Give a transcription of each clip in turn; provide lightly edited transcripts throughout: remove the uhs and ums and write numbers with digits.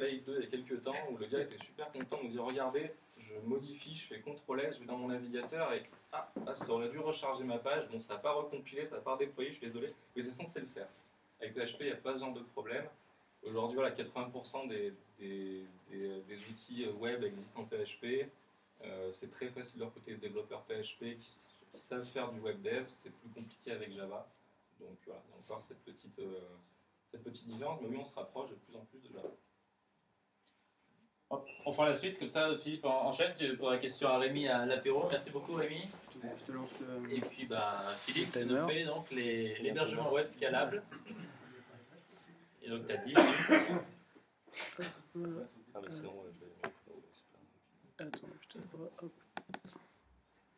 Play 2 il y a quelques temps où le gars était super content de nous dire regardez, je modifie, je fais CTRL S, je vais dans mon navigateur et ça aurait dû recharger ma page, bon ça n'a pas recompilé, ça n'a pas redéployé, je suis désolé, mais c'est censé le faire. Avec PHP, il n'y a pas ce genre de problème. Aujourd'hui, voilà, 80% des outils web existent en PHP. C'est très facile de leur côté, les développeurs PHP qui savent faire du web dev, c'est plus compliqué avec Java. Donc voilà, il y a encore cette petite différence, mais oui, on se rapproche de plus en plus de Java. On prend la suite, comme ça aussi, enchaîne, tu poses la question à Rémi à l'apéro. Merci beaucoup Rémi. Je te lance Et puis Philippe le nous fait donc l'hébergement web scalable. Et donc tu as 10 minutes. Attends, je te vois, hop.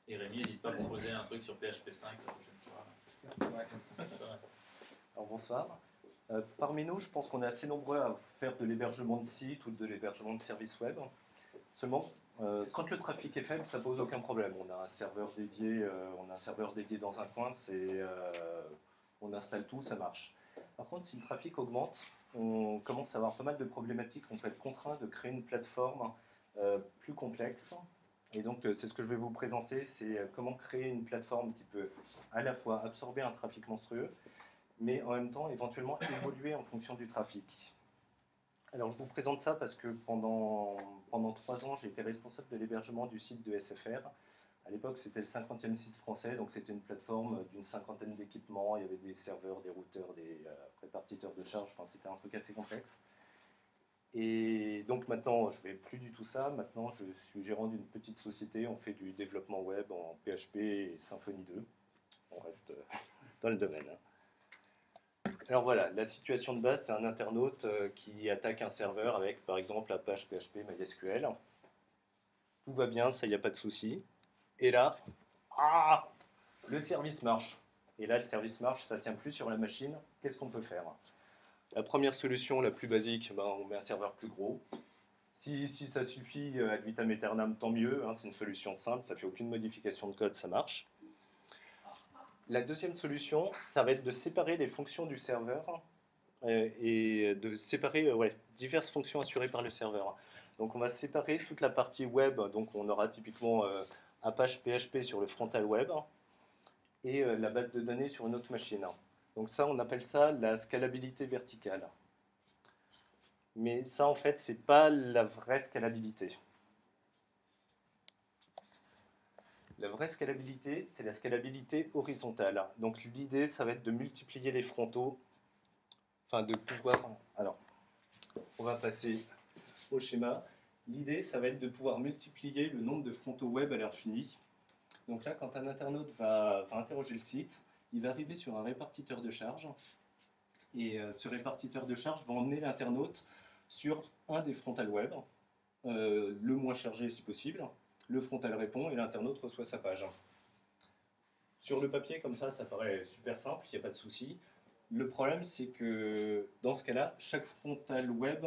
Et Rémi, n'hésite pas à proposer un truc sur PHP 5 la prochaine fois. Alors bonsoir. Parmi nous, je pense qu'on est assez nombreux à faire de l'hébergement de site ou de l'hébergement de services web. Seulement, quand le trafic est faible, ça pose aucun problème. On a un serveur dédié dans un coin, on installe tout, ça marche. Par contre, si le trafic augmente, on commence à avoir pas mal de problématiques. On peut être contraint de créer une plateforme plus complexe. Et donc, c'est ce que je vais vous présenter, c'est comment créer une plateforme qui peut à la fois absorber un trafic monstrueux, mais en même temps éventuellement évoluer en fonction du trafic. Alors je vous présente ça parce que pendant 3 ans, j'ai été responsable de l'hébergement du site de SFR. À l'époque, c'était le 50e site français, donc c'était une plateforme d'une 50aine d'équipements. Il y avait des serveurs, des routeurs, des répartiteurs de charge, enfin, c'était un truc assez complexe. Et donc maintenant, je ne fais plus du tout ça. Maintenant, je suis gérant d'une petite société. On fait du développement web en PHP et Symfony 2. On reste dans le domaine. Alors voilà, la situation de base, c'est un internaute qui attaque un serveur avec, par exemple, la page PHP MySQL. Tout va bien, ça, il n'y a pas de souci. Et là, le service marche. Et là, le service marche, ça ne tient plus sur la machine. Qu'est-ce qu'on peut faire? La première solution, la plus basique, on met un serveur plus gros. Si ça suffit ad vitam aeternam, tant mieux. Hein, c'est une solution simple, ça ne fait aucune modification de code, ça marche. La deuxième solution, ça va être de séparer les fonctions du serveur et de séparer diverses fonctions assurées par le serveur. Donc on va séparer toute la partie web, donc on aura typiquement Apache PHP sur le frontal web et la base de données sur une autre machine. Donc ça, on appelle ça la scalabilité verticale. Mais ça, en fait, c'est pas la vraie scalabilité. La vraie scalabilité, c'est la scalabilité horizontale. Donc l'idée, ça va être de multiplier les frontaux, enfin de pouvoir... Alors, on va passer au schéma. L'idée, ça va être de pouvoir multiplier le nombre de frontaux web à l'infini. Donc là, quand un internaute va interroger le site, il va arriver sur un répartiteur de charge. Et ce répartiteur de charge va emmener l'internaute sur un des frontales web, le moins chargé si possible. Le frontal répond et l'internaute reçoit sa page. Sur le papier, comme ça paraît super simple, il n'y a pas de souci. Le problème, c'est que dans ce cas-là, chaque frontal web,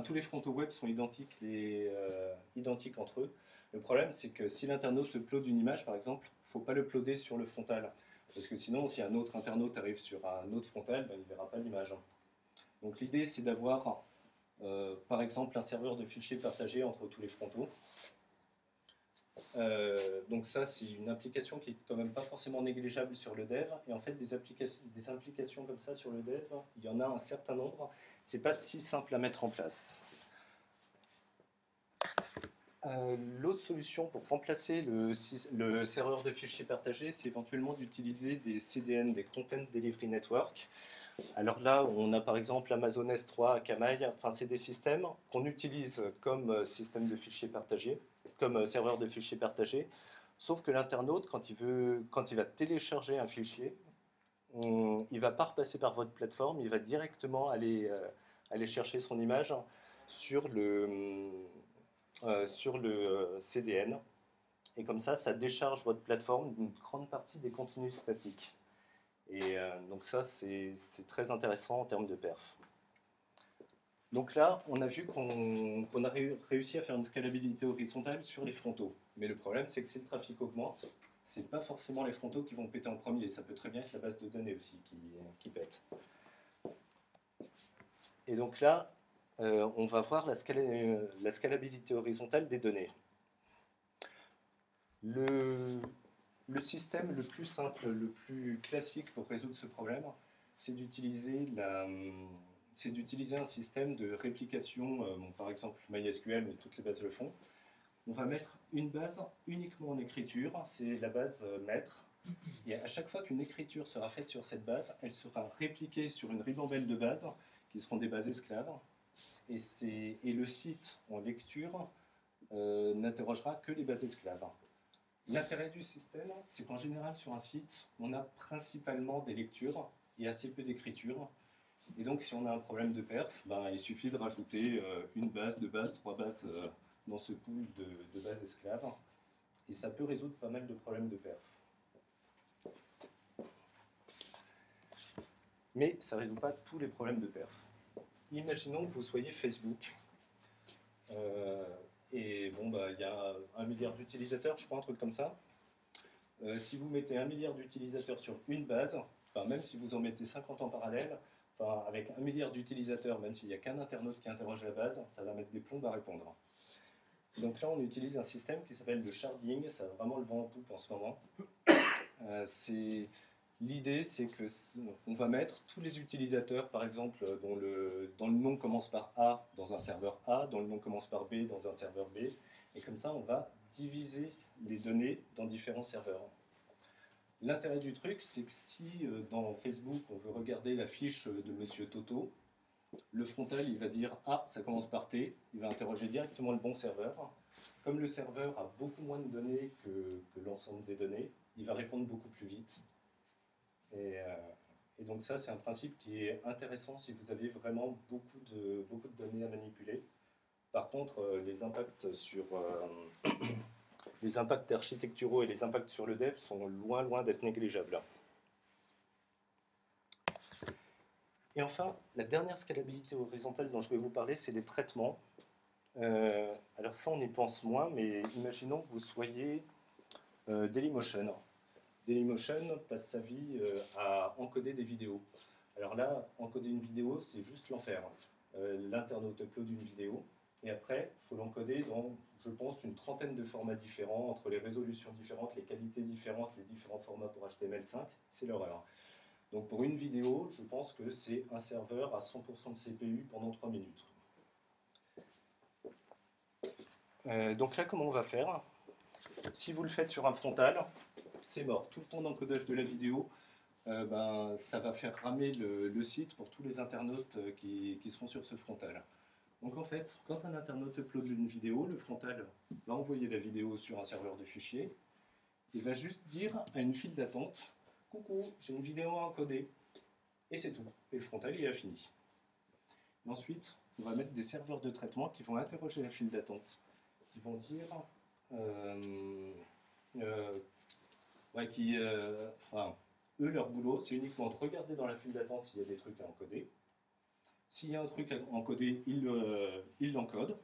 tous les frontaux web sont identiques entre eux. Le problème, c'est que si l'internaute upload une image, par exemple, il ne faut pas l'uploader sur le frontal. Parce que sinon, si un autre internaute arrive sur un autre frontal, il ne verra pas l'image. Donc l'idée, c'est d'avoir, par exemple, un serveur de fichiers partagé entre tous les frontaux. Donc ça, c'est une application qui est quand même pas forcément négligeable sur le dev. Et en fait, des implications comme ça sur le dev, il y en a un certain nombre. C'est pas si simple à mettre en place. L'autre solution pour remplacer le serveur de fichiers partagés, c'est éventuellement d'utiliser des CDN, des Content Delivery Network. Alors là, on a par exemple Amazon S3, Akamai, c'est des systèmes qu'on utilise comme système de fichiers partagés, comme serveur de fichiers partagés, sauf que l'internaute, quand il va télécharger un fichier, il ne va pas repasser par votre plateforme, il va directement aller chercher son image sur le CDN, et comme ça décharge votre plateforme d'une grande partie des contenus statiques. Et donc ça, c'est très intéressant en termes de perf. Donc là, on a vu qu'on a réussi à faire une scalabilité horizontale sur les frontaux. Mais le problème, c'est que si le trafic augmente, c'est pas forcément les frontaux qui vont péter en premier. Ça peut très bien être la base de données aussi qui pète. Et donc là, on va voir la scalabilité horizontale des données. Le système le plus simple, le plus classique pour résoudre ce problème, c'est d'utiliser un système de réplication, par exemple MySQL, mais toutes les bases le font. On va mettre une base uniquement en écriture, c'est la base maître. Et à chaque fois qu'une écriture sera faite sur cette base, elle sera répliquée sur une ribambelle de bases, qui seront des bases esclaves. Et le site en lecture n'interrogera que les bases esclaves. L'intérêt du système, c'est qu'en général, sur un site, on a principalement des lectures et assez peu d'écriture. Et donc, si on a un problème de perf, il suffit de rajouter une base, deux bases, trois bases dans ce pool de bases esclaves. Et ça peut résoudre pas mal de problèmes de perf. Mais ça ne résout pas tous les problèmes de perf. Imaginons que vous soyez Facebook. Et bon, il y a 1 milliard d'utilisateurs, je crois, un truc comme ça. Si vous mettez 1 milliard d'utilisateurs sur une base, même si vous en mettez 50 en parallèle, avec 1 milliard d'utilisateurs, même s'il n'y a qu'un internaute qui interroge la base, ça va mettre des plombs à répondre. Donc là, on utilise un système qui s'appelle le sharding, ça a vraiment le vent en poupe en ce moment. L'idée, c'est que on va mettre tous les utilisateurs, par exemple, dont le nom commence par A dans un serveur A, dont le nom commence par B dans un serveur B, et comme ça, on va diviser les données dans différents serveurs. L'intérêt du truc, c'est que si dans Facebook, on veut regarder la fiche de Monsieur Toto, le frontal, il va dire « Ah, ça commence par T », il va interroger directement le bon serveur. Comme le serveur a beaucoup moins de données que l'ensemble des données, il va répondre beaucoup plus vite. Et donc ça, c'est un principe qui est intéressant si vous avez vraiment beaucoup de données à manipuler. Par contre, les impacts architecturaux et les impacts sur le dev sont loin d'être négligeables. Et enfin, la dernière scalabilité horizontale dont je vais vous parler, c'est les traitements. Alors ça, on y pense moins, mais imaginons que vous soyez Dailymotion. Dailymotion passe sa vie à encoder des vidéos. Alors là, encoder une vidéo, c'est juste l'enfer. L'internaute upload une vidéo, et après, il faut l'encoder dans, je pense, une trentaine de formats différents, entre les résolutions différentes, les qualités différentes, les différents formats pour HTML5, c'est l'horreur. Donc pour une vidéo, je pense que c'est un serveur à 100% de CPU pendant 3 minutes. Donc là, comment on va faire? Si vous le faites sur un frontal, c'est mort. Tout le temps d'encodage de la vidéo, ça va faire ramer le site pour tous les internautes qui seront sur ce frontal. Donc en fait, quand un internaute upload une vidéo, le frontal va envoyer la vidéo sur un serveur de fichiers et va juste dire à une file d'attente « Coucou, j'ai une vidéo à encoder ». Et c'est tout. Et le frontal, il a fini. Et ensuite, on va mettre des serveurs de traitement qui vont interroger la file d'attente. Ils vont dire... eux, leur boulot, c'est uniquement de regarder dans la file d'attente s'il y a des trucs à encoder. S'il y a un truc à encoder, ils l'encodent.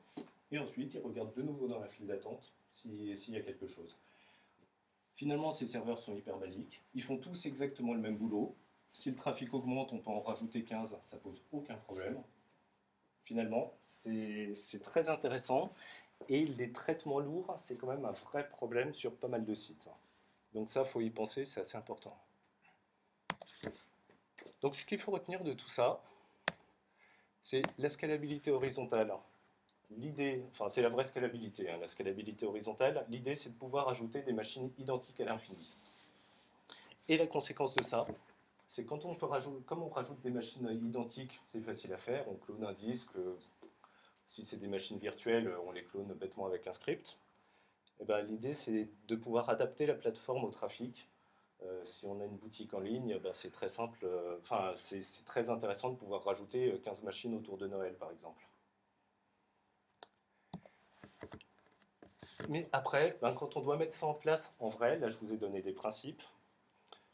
Et ensuite, ils regardent de nouveau dans la file d'attente s'il y a quelque chose. Finalement, ces serveurs sont hyper basiques. Ils font tous exactement le même boulot. Si le trafic augmente, on peut en rajouter 15, ça pose aucun problème. Finalement, c'est très intéressant. Et les traitements lourds, c'est quand même un vrai problème sur pas mal de sites. Donc ça, il faut y penser, c'est assez important. Donc ce qu'il faut retenir de tout ça, c'est la scalabilité horizontale. L'idée, enfin c'est la vraie scalabilité, la scalabilité horizontale, l'idée c'est de pouvoir ajouter des machines identiques à l'infini. Et la conséquence de ça, c'est quand on peut comme on rajoute des machines identiques, c'est facile à faire, on clone un disque, si c'est des machines virtuelles, on les clone bêtement avec un script. Et l'idée c'est de pouvoir adapter la plateforme au trafic. Si on a une boutique en ligne, c'est très simple, c'est très intéressant de pouvoir rajouter 15 machines autour de Noël, par exemple. Mais après, quand on doit mettre ça en place en vrai, là je vous ai donné des principes,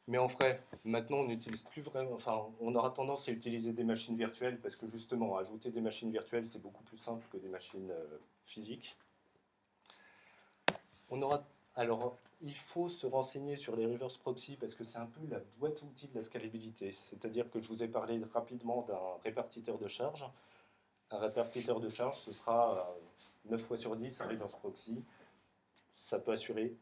mais en vrai, maintenant on n'utilise plus vraiment, on aura tendance à utiliser des machines virtuelles parce que justement, ajouter des machines virtuelles, c'est beaucoup plus simple que des machines physiques. Alors, il faut se renseigner sur les reverse proxy parce que c'est un peu la boîte à outils de la scalabilité. C'est-à-dire que je vous ai parlé rapidement d'un répartiteur de charge. un répartiteur de charge, ce sera 9 fois sur 10 un reverse proxy. Ça peut assurer